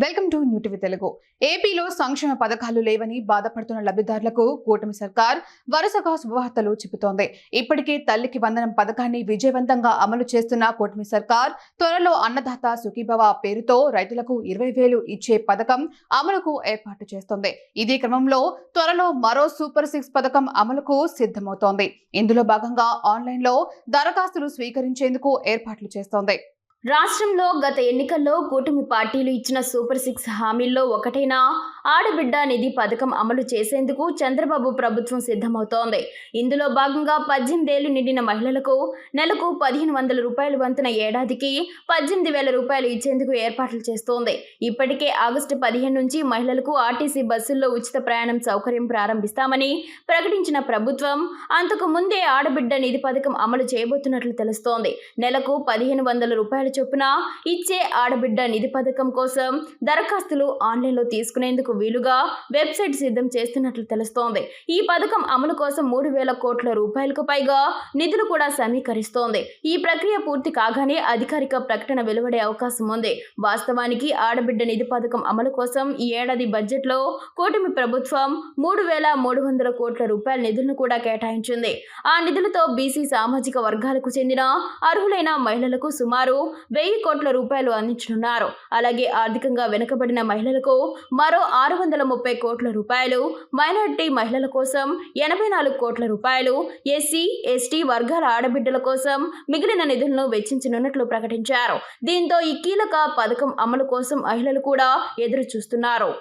Welcome to new TV Telugu. ఏపీలో సంక్షేమ పథకాలు లేవని బాధపడుతున్న లబ్ధిదారులకు కూటమి సర్కార్ వరుసగా శుభవార్తలు చెబుతోంది. ఇప్పటికే తల్లికి వందనం పథకాన్ని విజయవంతంగా అమలు చేస్తున్న కూటమి సర్కార్ త్వరలో అన్నదాత సుఖీభవ పేరుతో రైతులకు 20,000 ఇచ్చే పథకం అమలుకు ఏర్పాటు చేస్తోంది. ఇదే క్రమంలో త్వరలో మరో సూపర్ 6 పథకం అమలుకు సిద్ధమవుతోంది. ఇందులో భాగంగా ఆన్లైన్లో దరఖాస్తులు స్వీకరించేందుకు ఏర్పాట్లు చేస్తోంది. రాష్ట్రంలో గత ఎన్నికల్లో కూటమి పార్టీలు ఇచ్చిన సూపర్ 6 హామీల్లో ఒకటైన ఆడబిడ్డ నిధి పథకం అమలు చేసేందుకు చంద్రబాబు ప్రభుత్వం సిద్ధమవుతోంది. ఇందులో భాగంగా 18 ఏళ్లు నిండిన మహిళలకు నెలకు 1,500 రూపాయల వంతున ఏడాదికి 18,000 రూపాయలు ఇచ్చేందుకు ఏర్పాట్లు చేస్తోంది. ఇప్పటికే ఆగస్టు 15 నుంచి మహిళలకు ఆర్టీసీ బస్సుల్లో ఉచిత ప్రయాణం సౌకర్యం ప్రారంభిస్తామని ప్రకటించిన ప్రభుత్వం అంతకు ముందే ఆడబిడ్డ నిధి పథకం అమలు చేయబోతున్నట్లు తెలుస్తోంది. నెలకు 1,500 రూపాయల చొప్పున ఇచ్చే ఆడబిడ్డ నిధి పథకం కోసం దరఖాస్తులు ఆన్లైన్లో తీసుకునేందుకు వీలుగా వెబ్సైట్ సిద్ధం చేస్తున్నట్లు తెలుస్తోంది. ఈ పథకం అమలు కోసం 3,000 కోట్ల రూపాయలకు పైగా నిధులు కూడా సమీకరిస్తోంది. ఈ ప్రక్రియ పూర్తి కాగానే అధికారిక ప్రకటన వెలువడే అవకాశం ఉంది. వాస్తవానికి ఆడబిడ్డ నిధి పథకం అమలు కోసం ఈ ఏడాది బడ్జెట్లో కూటమి ప్రభుత్వం 3,300 కోట్ల రూపాయల నిధులను కూడా కేటాయించింది. ఆ నిధులతో బీసీ సామాజిక వర్గాలకు చెందిన అర్హులైన మహిళలకు సుమారు 1,000 కోట్ల రూపాయలు అందించనున్నారు. అలాగే ఆర్థికంగా వెనుకబడిన మహిళలకు మరో 630 కోట్ల రూపాయలు, మైనారిటీ మహిళల కోసం 84 కోట్ల రూపాయలు, ఎస్సీ, ఎస్టీ వర్గాల ఆడబిడ్డల కోసం మిగిలిన నిధులను వెచ్చించనున్నట్లు ప్రకటించారు. దీంతో ఈ కీలక పథకం అమలు కోసం మహిళలు కూడా ఎదురు చూస్తున్నారు.